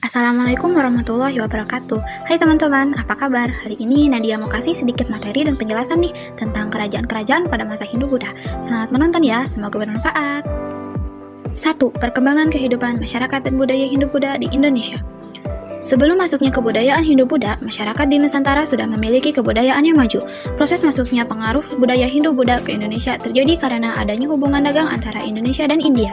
Assalamualaikum warahmatullahi wabarakatuh. Hai teman-teman, apa kabar? Hari ini Nadia mau kasih sedikit materi dan penjelasan nih tentang kerajaan-kerajaan pada masa Hindu-Buddha. Selamat menonton ya, semoga bermanfaat. 1. Perkembangan kehidupan masyarakat dan budaya Hindu-Buddha di Indonesia. Sebelum masuknya kebudayaan Hindu-Buddha, masyarakat di Nusantara sudah memiliki kebudayaan yang maju. Proses masuknya pengaruh budaya Hindu-Buddha ke Indonesia terjadi karena adanya hubungan dagang antara Indonesia dan India.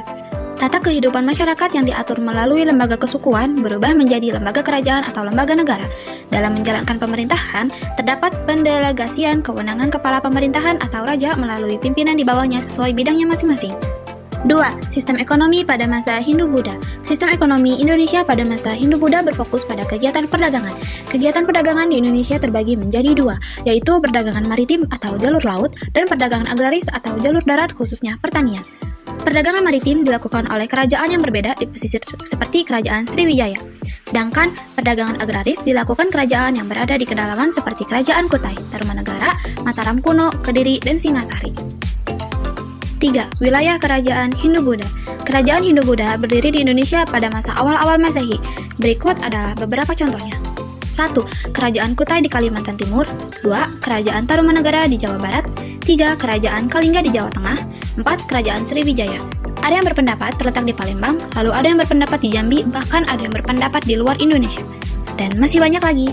Tata kehidupan masyarakat yang diatur melalui lembaga kesukuan berubah menjadi lembaga kerajaan atau lembaga negara. Dalam menjalankan pemerintahan, terdapat pendelegasian kewenangan kepala pemerintahan atau raja melalui pimpinan di bawahnya sesuai bidangnya masing-masing. 2. Sistem ekonomi pada masa Hindu-Buddha. Sistem ekonomi Indonesia pada masa Hindu-Buddha berfokus pada kegiatan perdagangan. Kegiatan perdagangan di Indonesia terbagi menjadi dua, yaitu perdagangan maritim atau jalur laut dan perdagangan agraris atau jalur darat khususnya pertanian. Perdagangan maritim dilakukan oleh kerajaan yang berbeda di pesisir seperti Kerajaan Sriwijaya. Sedangkan perdagangan agraris dilakukan kerajaan yang berada di kedalaman seperti Kerajaan Kutai, Tarumanegara, Mataram Kuno, Kediri, dan Singasari. 3. Wilayah Kerajaan Hindu-Buddha. Kerajaan Hindu-Buddha berdiri di Indonesia pada masa awal-awal Masehi. Berikut adalah beberapa contohnya. 1. Kerajaan Kutai di Kalimantan Timur. 2. Kerajaan Tarumanegara di Jawa Barat. 3. Kerajaan Kalingga di Jawa Tengah. 4. Kerajaan Sriwijaya. Ada yang berpendapat terletak di Palembang, lalu ada yang berpendapat di Jambi, bahkan ada yang berpendapat di luar Indonesia. Dan masih banyak lagi.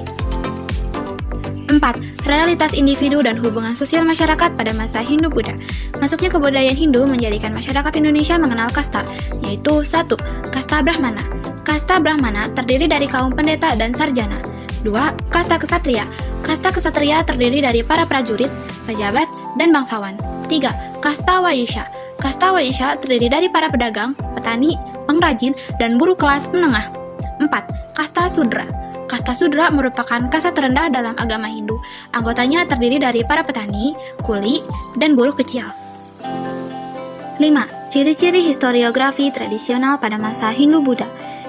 4. Realitas individu dan hubungan sosial masyarakat pada masa Hindu-Buddha. Masuknya kebudayaan Hindu menjadikan masyarakat Indonesia mengenal kasta, yaitu 1. Kasta Brahmana. Kasta Brahmana terdiri dari kaum pendeta dan sarjana. 2. Kasta Ksatria. Kasta Ksatria terdiri dari para prajurit, pejabat, dan bangsawan. 3. Kasta Waisya. Kasta Waisya terdiri dari para pedagang, petani, pengrajin, dan buruh kelas menengah. 4. Kasta Sudra. Kasta Sudra merupakan kasta terendah dalam agama Hindu. Anggotanya terdiri dari para petani, kuli, dan buruh kecil. 5. Ciri-ciri historiografi tradisional pada masa Hindu-Buddha.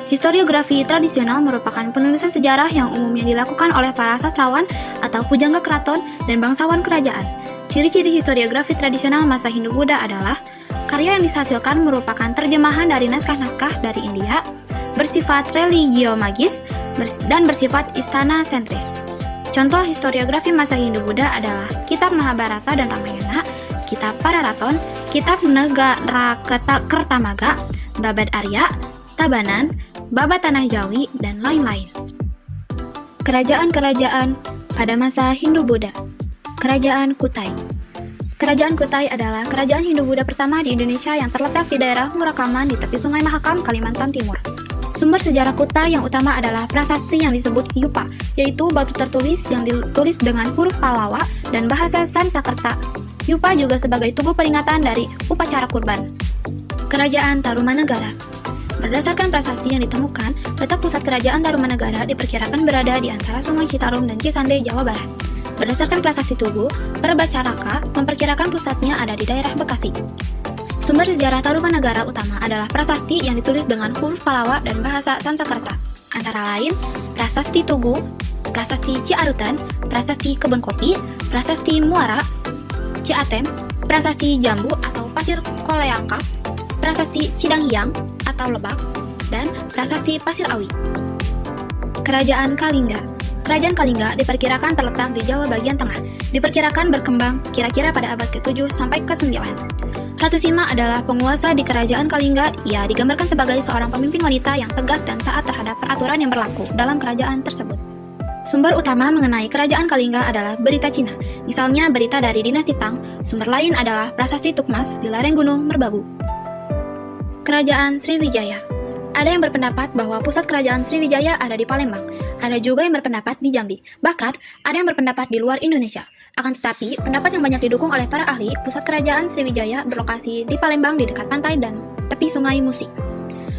Historiografi tradisional merupakan penulisan sejarah yang umumnya dilakukan oleh para sastrawan atau pujangga keraton dan bangsawan kerajaan. Ciri-ciri historiografi tradisional masa Hindu-Buddha adalah karya yang dihasilkan merupakan terjemahan dari naskah-naskah dari India, bersifat religio-magis, dan bersifat istana sentris. Contoh historiografi masa Hindu-Buddha adalah Kitab Mahabharata dan Ramayana, Kitab Pararaton, Kitab Negara Kertamaga, Babad Arya, Tabanan, Babad Tanah Jawi, dan lain-lain. Kerajaan-kerajaan pada masa Hindu-Buddha. Kerajaan Kutai. Kerajaan Kutai adalah kerajaan Hindu-Buddha pertama di Indonesia yang terletak di daerah Murakaman di tepi Sungai Mahakam, Kalimantan Timur. Sumber sejarah Kutai yang utama adalah prasasti yang disebut Yupa, yaitu batu tertulis yang ditulis dengan huruf Pallawa dan bahasa Sanskerta. Yupa juga sebagai tugu peringatan dari upacara kurban. Kerajaan Tarumanegara. Berdasarkan prasasti yang ditemukan, letak pusat kerajaan Tarumanegara diperkirakan berada di antara Sungai Citarum dan Cisande, Jawa Barat. Berdasarkan prasasti Tugu, Perbacaraka memperkirakan pusatnya ada di daerah Bekasi. Sumber sejarah Tarumanegara utama adalah prasasti yang ditulis dengan huruf Pallawa dan bahasa Sanskerta, antara lain Prasasti Tugu, Prasasti Ciarutan, Prasasti Kebun Kopi, Prasasti Muara, Ciaten, Prasasti Jambu atau Pasir Koleangkap, Prasasti Cidanghiang atau Lebak, dan Prasasti Pasir Awi. Kerajaan Kalingga. Kerajaan Kalingga diperkirakan terletak di Jawa bagian tengah. Diperkirakan berkembang kira-kira pada abad ke-7 sampai ke-9. Ratu Sima adalah penguasa di Kerajaan Kalingga. Ia digambarkan sebagai seorang pemimpin wanita yang tegas dan taat terhadap peraturan yang berlaku dalam kerajaan tersebut. Sumber utama mengenai Kerajaan Kalingga adalah berita Cina, misalnya berita dari dinasti Tang. Sumber lain adalah prasasti Tukmas di lereng Gunung Merbabu. Kerajaan Sriwijaya. Ada yang berpendapat bahwa pusat kerajaan Sriwijaya ada di Palembang. Ada juga yang berpendapat di Jambi. Bahkan, ada yang berpendapat di luar Indonesia. Akan tetapi, pendapat yang banyak didukung oleh para ahli, pusat kerajaan Sriwijaya berlokasi di Palembang di dekat pantai dan tepi Sungai Musi.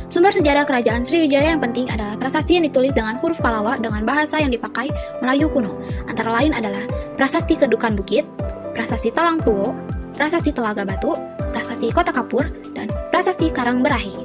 Sumber sejarah kerajaan Sriwijaya yang penting adalah prasasti yang ditulis dengan huruf Pallawa dengan bahasa yang dipakai Melayu kuno. Antara lain adalah Prasasti Kedukan Bukit, Prasasti Talang Tuo, Prasasti Telaga Batu, Prasasti Kota Kapur, dan Prasasti Karang Berahi.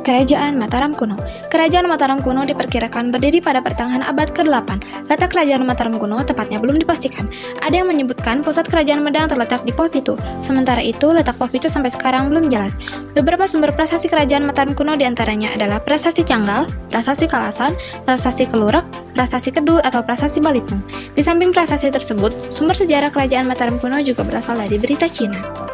Kerajaan Mataram kuno. Kerajaan Mataram kuno diperkirakan berdiri pada pertengahan abad ke-8. Letak Kerajaan Mataram kuno tepatnya belum dipastikan. Ada yang menyebutkan pusat Kerajaan Medang terletak di Pohupitu. Sementara itu, letak Pohupitu sampai sekarang belum jelas. Beberapa sumber prasasti Kerajaan Mataram kuno diantaranya adalah Prasasti Canggal, Prasasti Kalasan, Prasasti Kelurek, Prasasti Kedul atau Prasasti Balitung. Di samping prasasti tersebut, sumber sejarah Kerajaan Mataram kuno juga berasal dari berita Cina.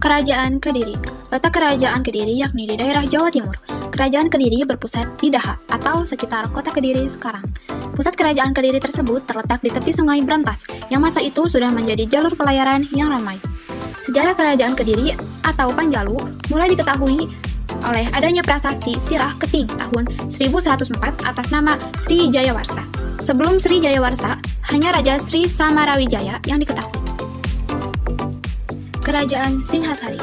Kerajaan Kediri. Letak Kerajaan Kediri yakni di daerah Jawa Timur. Kerajaan Kediri berpusat di Daha atau sekitar kota Kediri sekarang. Pusat Kerajaan Kediri tersebut terletak di tepi Sungai Brantas, yang masa itu sudah menjadi jalur pelayaran yang ramai. Sejarah Kerajaan Kediri atau Panjalu mulai diketahui oleh adanya prasasti Sirah Keting tahun 1104 atas nama Sri Jayawarsa. Sebelum Sri Jayawarsa, hanya Raja Sri Samarawijaya yang diketahui. Kerajaan Singhasari.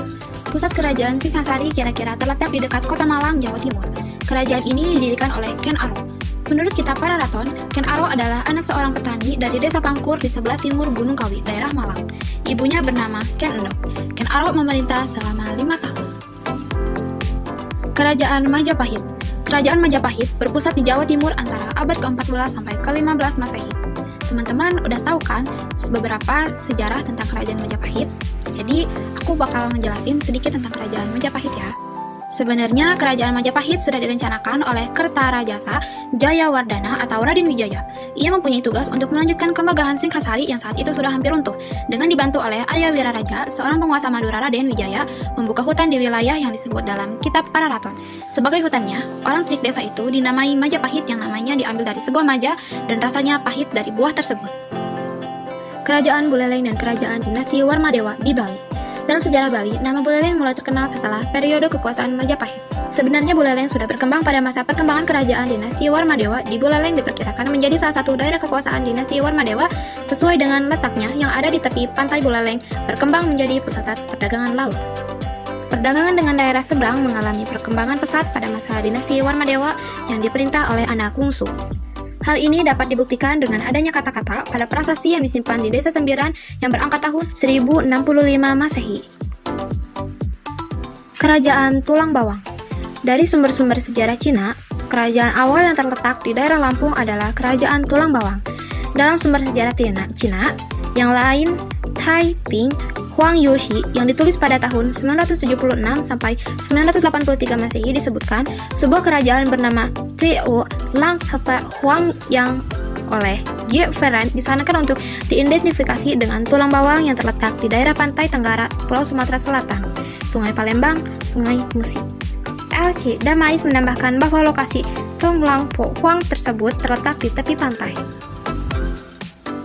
Pusat Kerajaan Singhasari kira-kira terletak di dekat Kota Malang, Jawa Timur. Kerajaan ini didirikan oleh Ken Arok. Menurut kitab Pararaton, Ken Arok adalah anak seorang petani dari desa Pangkur di sebelah timur Gunung Kawi, daerah Malang. Ibunya bernama Ken Endok. Ken Arok memerintah selama 5 tahun. Kerajaan Majapahit. Kerajaan Majapahit berpusat di Jawa Timur antara abad ke-14 sampai ke-15 Masehi. Teman-teman udah tahu kan beberapa sejarah tentang Kerajaan Majapahit? Jadi, aku bakal ngejelasin sedikit tentang Kerajaan Majapahit ya. Sebenarnya Kerajaan Majapahit sudah direncanakan oleh Kertarajasa Jayawardhana atau Raden Wijaya. Ia mempunyai tugas untuk melanjutkan kemegahan Singhasari yang saat itu sudah hampir runtuh. Dengan dibantu oleh Arya Wiraraja, seorang penguasa Madura, Raden Wijaya membuka hutan di wilayah yang disebut dalam kitab Pararaton. Sebagai hutannya, orang trik desa itu dinamai Majapahit yang namanya diambil dari sebuah maja dan rasanya pahit dari buah tersebut. Kerajaan Buleleng dan Kerajaan Dinasti Warmadewa di Bali. Dalam sejarah Bali, nama Buleleng mulai terkenal setelah periode kekuasaan Majapahit. Sebenarnya Buleleng sudah berkembang pada masa perkembangan Kerajaan Dinasti Warmadewa. Di Buleleng diperkirakan menjadi salah satu daerah kekuasaan Dinasti Warmadewa sesuai dengan letaknya yang ada di tepi pantai Buleleng, berkembang menjadi pusat perdagangan laut. Perdagangan dengan daerah seberang mengalami perkembangan pesat pada masa Dinasti Warmadewa yang diperintah oleh anak Wungsu. Hal ini dapat dibuktikan dengan adanya kata-kata pada prasasti yang disimpan di Desa Sembiran yang berangkat tahun 1065 Masehi. Kerajaan Tulang Bawang. Dari sumber-sumber sejarah Cina, kerajaan awal yang terletak di daerah Lampung adalah Kerajaan Tulang Bawang. Dalam sumber sejarah Cina, yang lain Taiping Huang Yushi yang ditulis pada tahun 976 sampai 983 Masehi disebutkan sebuah kerajaan bernama Teo Lang Hepa Huang yang oleh G. Ferran disanakan untuk diidentifikasi dengan tulang bawang yang terletak di daerah pantai tenggara Pulau Sumatera Selatan, Sungai Palembang, Sungai Musi. LC Damais menambahkan bahwa lokasi Tonglang Po Huang tersebut terletak di tepi pantai.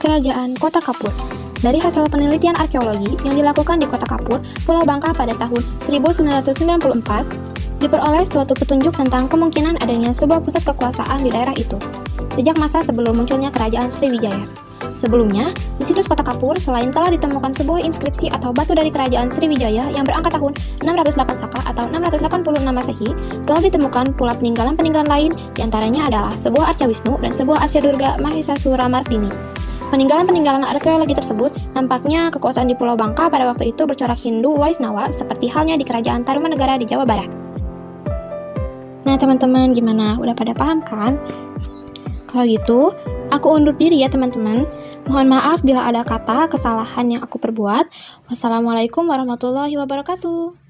Kerajaan Kota Kapur. Dari hasil penelitian arkeologi yang dilakukan di Kota Kapur, Pulau Bangka pada tahun 1994, diperoleh suatu petunjuk tentang kemungkinan adanya sebuah pusat kekuasaan di daerah itu, sejak masa sebelum munculnya Kerajaan Sriwijaya. Sebelumnya, di situs Kota Kapur, selain telah ditemukan sebuah inskripsi atau batu dari Kerajaan Sriwijaya yang berangkat tahun 608 Saka atau 686 Masehi, telah ditemukan pula peninggalan-peninggalan lain, diantaranya adalah sebuah arca Wisnu dan sebuah arca Durga Mahesasuramardini. Peninggalan-peninggalan arkeologi tersebut nampaknya kekuasaan di Pulau Bangka pada waktu itu bercorak Hindu Waisnawa seperti halnya di Kerajaan Tarumanegara di Jawa Barat. Nah teman-teman, gimana? Udah pada paham kan? Kalau gitu, aku undur diri ya teman-teman. Mohon maaf bila ada kata kesalahan yang aku perbuat. Wassalamualaikum warahmatullahi wabarakatuh.